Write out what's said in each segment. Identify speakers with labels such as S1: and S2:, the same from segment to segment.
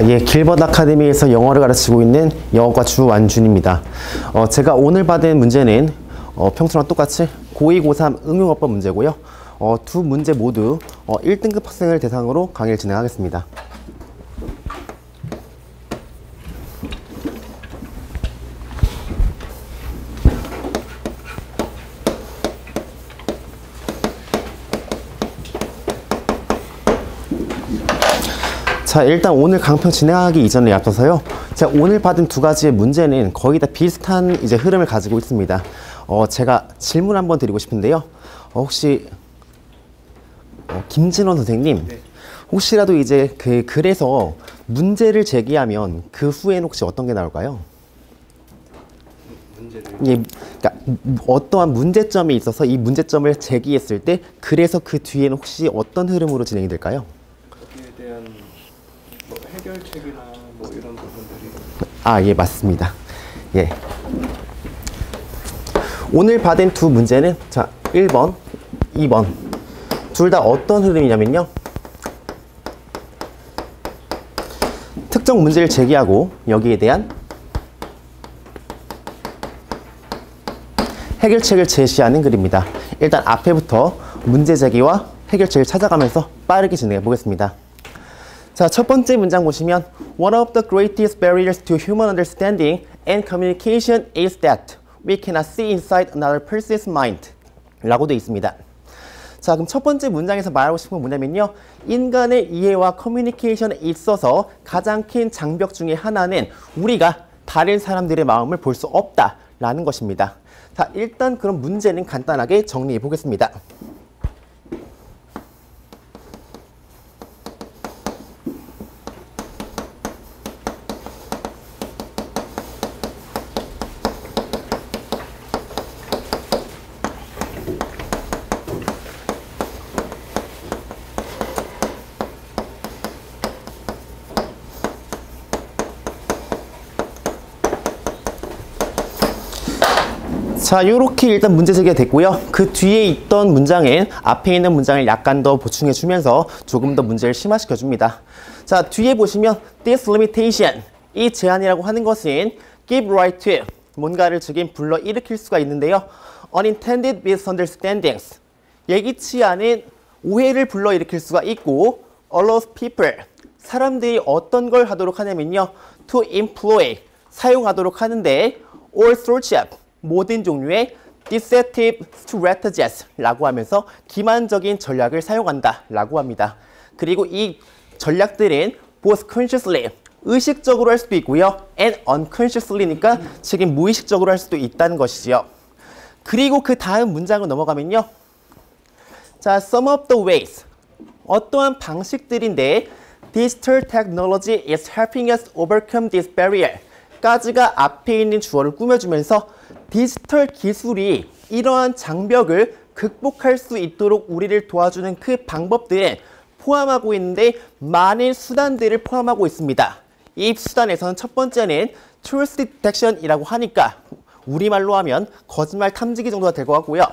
S1: 예, 길벗 아카데미에서 영어를 가르치고 있는 영어과 주완준입니다. 제가 오늘 받은 문제는 평소랑 똑같이 고2, 고3 응용어법 문제고요. 두 문제 모두 1등급 학생을 대상으로 강의를 진행하겠습니다. 자, 일단 오늘 강평 진행하기 이전에 앞서서요. 제가 오늘 받은 두 가지의 문제는 거의 다 비슷한 흐름을 가지고 있습니다. 제가 질문 한번 드리고 싶은데요. 혹시 김진원 선생님,
S2: 네.
S1: 혹시라도 그래서 문제를 제기하면 그 후에는 혹시 어떤 게 나올까요?
S2: 문제를
S1: 예, 그러니까 어떠한 문제점이 있어서 이 문제점을 제기했을 때 그래서 그 뒤에는 혹시 어떤 흐름으로 진행이 될까요?
S2: 거기에 대한 뭐 해결책이나 뭐 이런 부분들이
S1: 예, 맞습니다. 예. 오늘 받은 두 문제는 자, 1번, 2번 둘 다 어떤 흐름이냐면요. 특정 문제를 제기하고 여기에 대한 해결책을 제시하는 글입니다. 일단 앞에부터 문제 제기와 해결책을 찾아가면서 빠르게 진행해 보겠습니다. 자, 첫 번째 문장 보시면 One of the greatest barriers to human understanding and communication is that we cannot see inside another person's mind 라고 되어 있습니다. 자, 그럼 첫 번째 문장에서 말하고 싶은 건 뭐냐면요. 인간의 이해와 커뮤니케이션에 있어서 가장 큰 장벽 중에 하나는 우리가 다른 사람들의 마음을 볼 수 없다라는 것입니다. 자, 일단 그럼 문제는 간단하게 정리해 보겠습니다. 자, 요렇게 일단 문제 제기가 됐고요. 그 뒤에 있던 문장은 앞에 있는 문장을 약간 더 보충해 주면서 조금 더 문제를 심화시켜 줍니다. 자, 뒤에 보시면 this limitation, 이 제한이라고 하는 것은 give rise to, 뭔가를 지금 불러일으킬 수가 있는데요. unintended misunderstandings, 예기치 않은 오해를 불러일으킬 수가 있고 allows people, 사람들이 어떤 걸 하도록 하냐면요. to employ, 사용하도록 하는데 all sorts of, 모든 종류의 deceptive strategies 라고 하면서 기만적인 전략을 사용한다 라고 합니다. 그리고 이 전략들은 both consciously, 의식적으로 할 수도 있고요. and unconsciously니까 지금 무의식적으로 할 수도 있다는 것이지요. 그리고 그 다음 문장을 넘어가면요. 자, some of the ways, 어떠한 방식들인데 digital technology is helping us overcome this barrier 까지가 앞에 있는 주어를 꾸며주면서 디지털 기술이 이러한 장벽을 극복할 수 있도록 우리를 도와주는 그 방법들을 포함하고 있는데 많은 수단들을 포함하고 있습니다. 이 수단에서는 첫 번째는 truth detection이라고 하니까 우리말로 하면 거짓말 탐지기 정도가 될 것 같고요.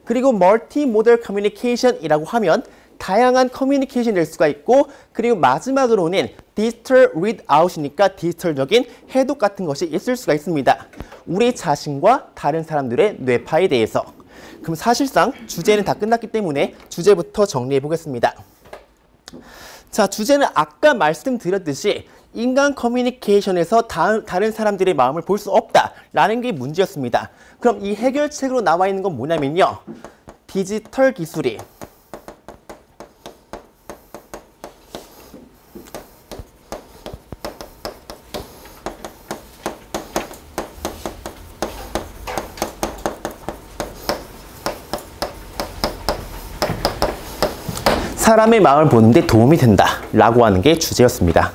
S1: 그리고 multimodal communication이라고 하면 다양한 커뮤니케이션이 될 수가 있고, 그리고 마지막으로는 디지털 리드아웃이니까 디지털적인 해독 같은 것이 있을 수가 있습니다. 우리 자신과 다른 사람들의 뇌파에 대해서. 그럼 사실상 주제는 다 끝났기 때문에 주제부터 정리해 보겠습니다. 자, 주제는 아까 말씀드렸듯이 인간 커뮤니케이션에서 다른 사람들의 마음을 볼 수 없다라는 게 문제였습니다. 그럼 이 해결책으로 나와 있는 건 뭐냐면요. 디지털 기술이 사람의 마음을 보는 데 도움이 된다 라고 하는 게 주제였습니다.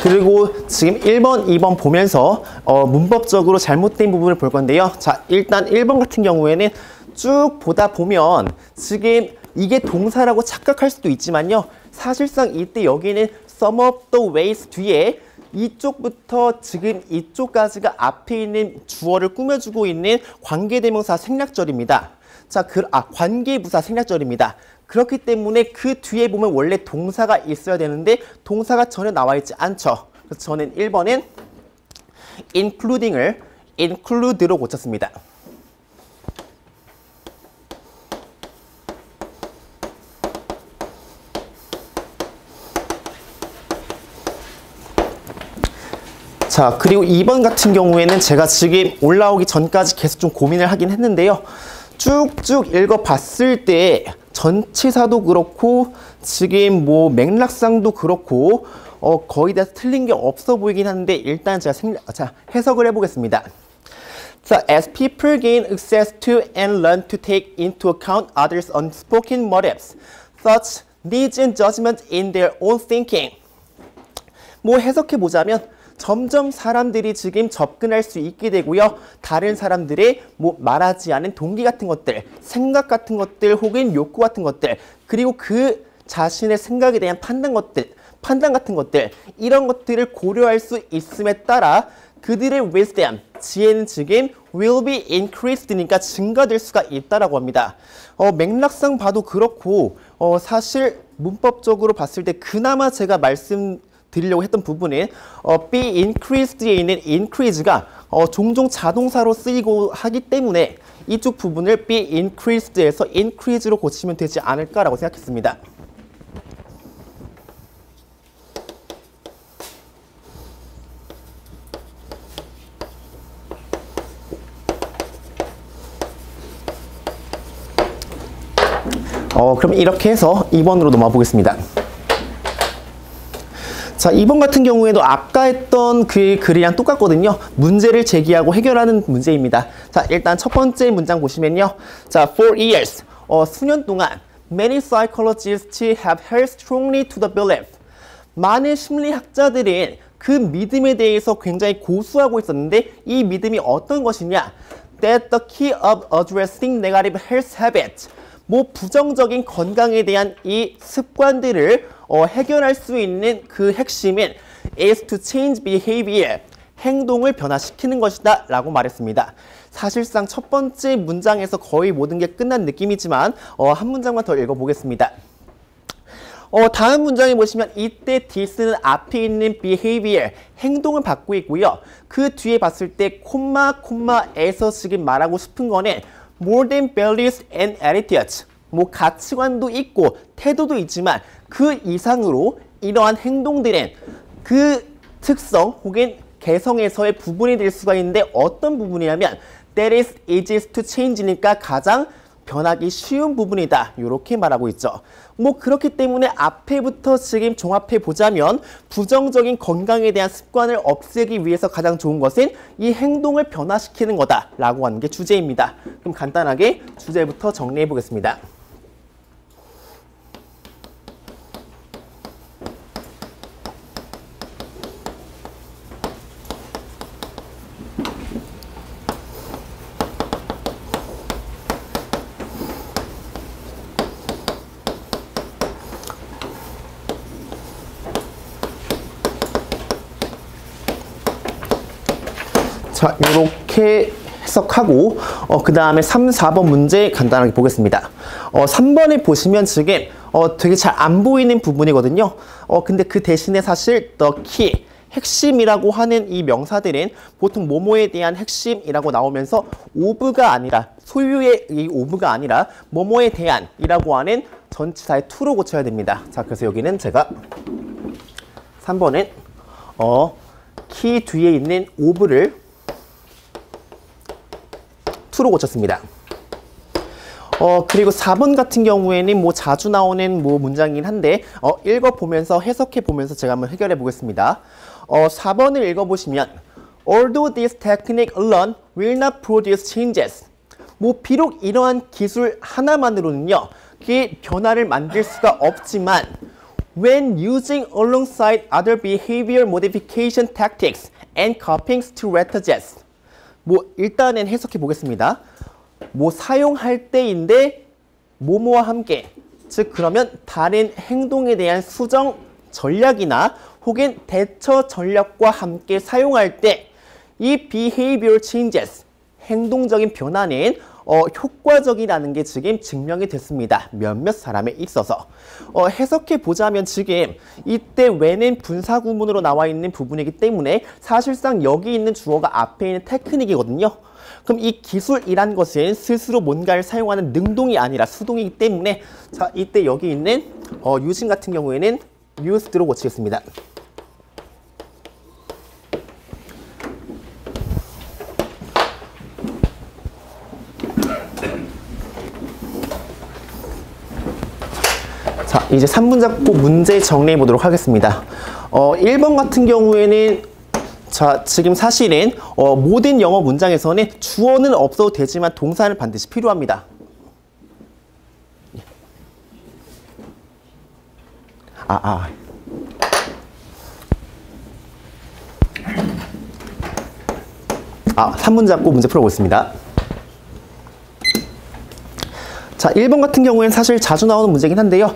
S1: 그리고 지금 1번, 2번 보면서 문법적으로 잘못된 부분을 볼 건데요. 자, 일단 1번 같은 경우에는 쭉 보다 보면 지금 이게 동사라고 착각할 수도 있지만요. 사실상 이때 여기는 some of the ways 뒤에 이쪽부터 지금 이쪽까지가 앞에 있는 주어를 꾸며주고 있는 관계대명사 생략절입니다. 자, 관계부사 생략절입니다. 그렇기 때문에 그 뒤에 보면 원래 동사가 있어야 되는데 동사가 전혀 나와 있지 않죠. 그래서 저는 1번은 including을 include로 고쳤습니다. 자, 그리고 2번 같은 경우에는 제가 지금 올라오기 전까지 계속 좀 고민을 하긴 했는데요. 쭉쭉 읽어봤을 때 전치사도 그렇고 지금 뭐 맥락상도 그렇고 거의 다 틀린 게 없어 보이긴 하는데 일단 제가 해석을 해보겠습니다. 자, as people gain access to and learn to take into account others' unspoken motives, such needs and judgment in their own thinking. 뭐 해석해보자면 점점 사람들이 지금 접근할 수 있게 되고요. 다른 사람들의 뭐 말하지 않은 동기 같은 것들, 생각 같은 것들, 혹은 욕구 같은 것들, 그리고 그 자신의 생각에 대한 판단 같은 것들, 이런 것들을 고려할 수 있음에 따라 그들의 wisdom, 지혜는 지금 will be increased니까 증가될 수가 있다라고 합니다. 맥락상 봐도 그렇고 사실 문법적으로 봤을 때 그나마 제가 말씀드리려고 했던 부분은 be increased에 있는 increase가 종종 자동사로 쓰이고 하기 때문에 이쪽 부분을 be increased에서 increase로 고치면 되지 않을까라고 생각했습니다. 그럼 이렇게 해서 2번으로 넘어가 보겠습니다. 자, 2번 같은 경우에도 아까 했던 그 글이랑 똑같거든요. 문제를 제기하고 해결하는 문제입니다. 자, 일단 첫 번째 문장 보시면요. 자, for years, 수년 동안 many psychologists have held strongly to the belief. 많은 심리학자들은 그 믿음에 대해서 굉장히 고수하고 있었는데 이 믿음이 어떤 것이냐? That the key of addressing negative health habits. 뭐 부정적인 건강에 대한 이 습관들을 해결할 수 있는 그 핵심은 is to change behavior, 행동을 변화시키는 것이다 라고 말했습니다. 사실상 첫 번째 문장에서 거의 모든 게 끝난 느낌이지만 한 문장만 더 읽어보겠습니다. 다음 문장에 보시면 이때 this는 앞에 있는 behavior, 행동을 받고 있고요. 그 뒤에 봤을 때 콤마에서 지금 말하고 싶은 거는 more than values and attitudes. 뭐 가치관도 있고 태도도 있지만 그 이상으로 이러한 행동들은 그 특성 혹은 개성에서의 부분이 될 수가 있는데 어떤 부분이냐면 that is easiest to change니까 가장 변하기 쉬운 부분이다. 이렇게 말하고 있죠. 뭐 그렇기 때문에 앞에부터 지금 종합해 보자면 부정적인 건강에 대한 습관을 없애기 위해서 가장 좋은 것은 이 행동을 변화시키는 거다라고 하는 게 주제입니다. 그럼 간단하게 주제부터 정리해 보겠습니다. 자, 이렇게 해석하고 그 다음에 3, 4번 문제 간단하게 보겠습니다. 3번에 보시면 지금 되게 잘 안 보이는 부분이거든요. 근데 그 대신에 사실 the key, 핵심이라고 하는 이 명사들은 보통 뭐뭐에 대한 핵심이라고 나오면서 of가 아니라 소유의 이 of가 아니라 뭐뭐에 대한이라고 하는 전치사의 to로 고쳐야 됩니다. 자, 그래서 여기는 제가 3번은 key 뒤에 있는 of를 to로 고쳤습니다. 그리고 4번 같은 경우에는 뭐 자주 나오는 뭐 문장이긴 한데 읽어보면서 해석해보면서 제가 한번 해결해 보겠습니다. 4번을 읽어보시면 Although this technique alone will not produce changes. 뭐 비록 이러한 기술 하나만으로는요 그 변화를 만들 수가 없지만 when using alongside other behavior modification tactics and coping strategies. 뭐 일단은 해석해 보겠습니다. 뭐 사용할 때인데 뭐뭐와 함께, 즉 그러면 다른 행동에 대한 수정 전략이나 혹은 대처 전략과 함께 사용할 때 이 behavior changes, 행동적인 변화는 효과적이라는 게 지금 증명이 됐습니다. 몇몇 사람에 있어서. 해석해 보자면 지금 이때 when은 분사 구문으로 나와 있는 부분이기 때문에 사실상 여기 있는 주어가 앞에 있는 테크닉이거든요. 그럼 이 기술이란 것은 스스로 뭔가를 사용하는 능동이 아니라 수동이기 때문에 자, 이때 여기 있는 using 같은 경우에는 used로 고치겠습니다. 자, 이제 3분 잡고 문제 정리해 보도록 하겠습니다. 1번 같은 경우에는 자, 지금 사실은 모든 영어 문장에서는 주어는 없어도 되지만 동사는 반드시 필요합니다. 아, 3분 잡고 문제 풀어보겠습니다. 자, 1번 같은 경우에는 사실 자주 나오는 문제긴 한데요.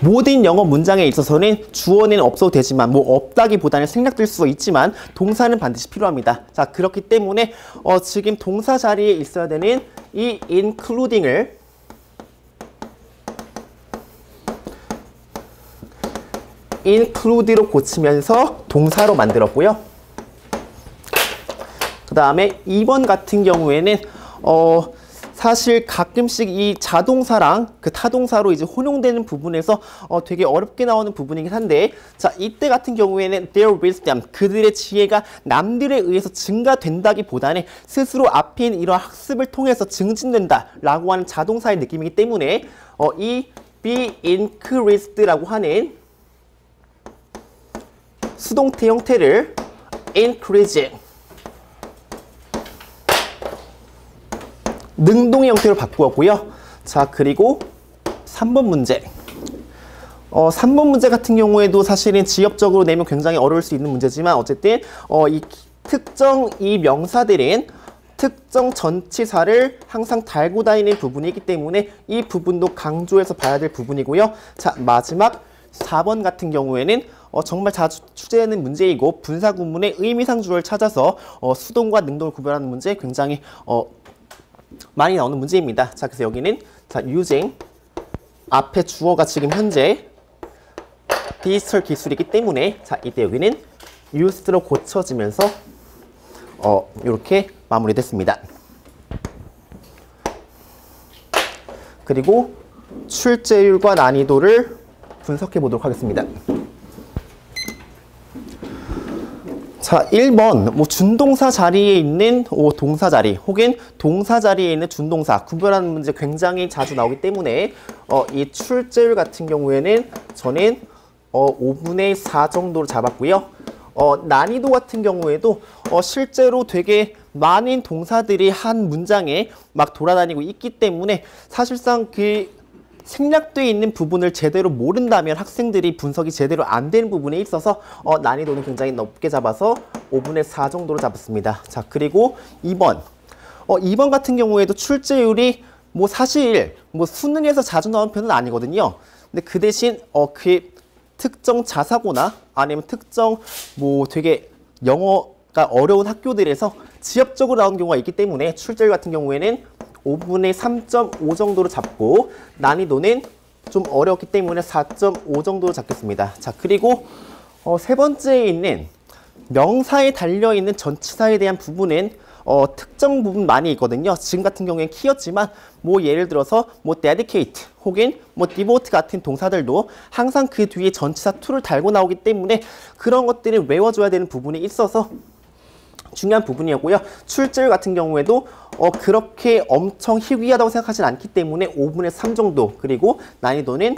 S1: 모든 영어 문장에 있어서는 주어는 없어도 되지만 뭐 없다기보다는 생략될 수 있지만 동사는 반드시 필요합니다. 자, 그렇기 때문에 지금 동사 자리에 있어야 되는 이 including을 include로 고치면서 동사로 만들었고요. 그 다음에 2번 같은 경우에는 사실 가끔씩 이 자동사랑 그 타동사로 이제 혼용되는 부분에서 되게 어렵게 나오는 부분이긴 한데 자, 이때 같은 경우에는 their wisdom, 그들의 지혜가 남들에 의해서 증가된다기보다는 스스로 앞에 있는 이러한 학습을 통해서 증진된다 라고 하는 자동사의 느낌이기 때문에 이 be increased라고 하는 수동태 형태를 increase 능동의 형태로 바꾸었고요. 자, 그리고 3번 문제. 3번 문제 같은 경우에도 사실은 지엽적으로 내면 굉장히 어려울 수 있는 문제지만 어쨌든 이 특정 이 명사들은 특정 전치사를 항상 달고 다니는 부분이기 때문에 이 부분도 강조해서 봐야 될 부분이고요. 자, 마지막 4번 같은 경우에는 정말 자주 출제되는 문제이고 분사 구문의 의미상 주어를 찾아서 수동과 능동을 구별하는 문제 굉장히 많이 나오는 문제입니다. 자, 그래서 여기는 자, using 앞에 주어가 지금 현재 디지털 기술이기 때문에 자, 이때 여기는 used로 고쳐지면서 이렇게 마무리됐습니다. 그리고 출제율과 난이도를 분석해 보도록 하겠습니다. 자, 1번 뭐 준동사 자리에 있는 동사 자리 혹은 동사 자리에 있는 준동사 구별하는 문제 굉장히 자주 나오기 때문에 이 출제율 같은 경우에는 저는 5분의 4 정도로 잡았고요. 난이도 같은 경우에도 실제로 되게 많은 동사들이 한 문장에 막 돌아다니고 있기 때문에 사실상 그 생략되어 있는 부분을 제대로 모른다면 학생들이 분석이 제대로 안 되는 부분에 있어서 난이도는 굉장히 높게 잡아서 5분의 4 정도로 잡았습니다. 자, 그리고 2번. 2번 같은 경우에도 출제율이 뭐 사실 뭐 수능에서 자주 나오는 편은 아니거든요. 근데 그 대신 그 특정 자사고나 아니면 특정 뭐 되게 영어가 어려운 학교들에서 지역적으로 나오는 경우가 있기 때문에 출제율 같은 경우에는 5분의 3.5 정도로 잡고 난이도는 좀 어렵기 때문에 4.5 정도로 잡겠습니다. 자, 그리고 세 번째에 있는 명사에 달려있는 전치사에 대한 부분은 특정 부분 많이 있거든요. 지금 같은 경우엔 키였지만 뭐 예를 들어서 뭐 dedicate 혹은 뭐 devote 같은 동사들도 항상 그 뒤에 전치사 to를 달고 나오기 때문에 그런 것들을 외워줘야 되는 부분이 있어서 중요한 부분이었고요. 출제율 같은 경우에도 그렇게 엄청 희귀하다고 생각하진 않기 때문에 5분의 3 정도 그리고 난이도는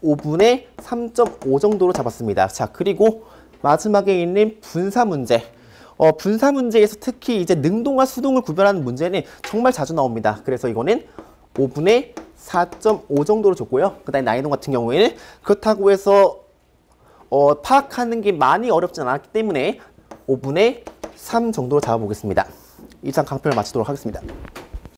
S1: 5분의 3.5 정도로 잡았습니다. 자, 그리고 마지막에 있는 분사 문제. 분사 문제에서 특히 이제 능동과 수동을 구별하는 문제는 정말 자주 나옵니다. 그래서 이거는 5분의 4.5 정도로 줬고요. 그 다음에 난이도 같은 경우에는 그렇다고 해서 파악하는 게 많이 어렵진 않았기 때문에 5분의 3 정도로 잡아보겠습니다. 이상 강편을 마치도록 하겠습니다.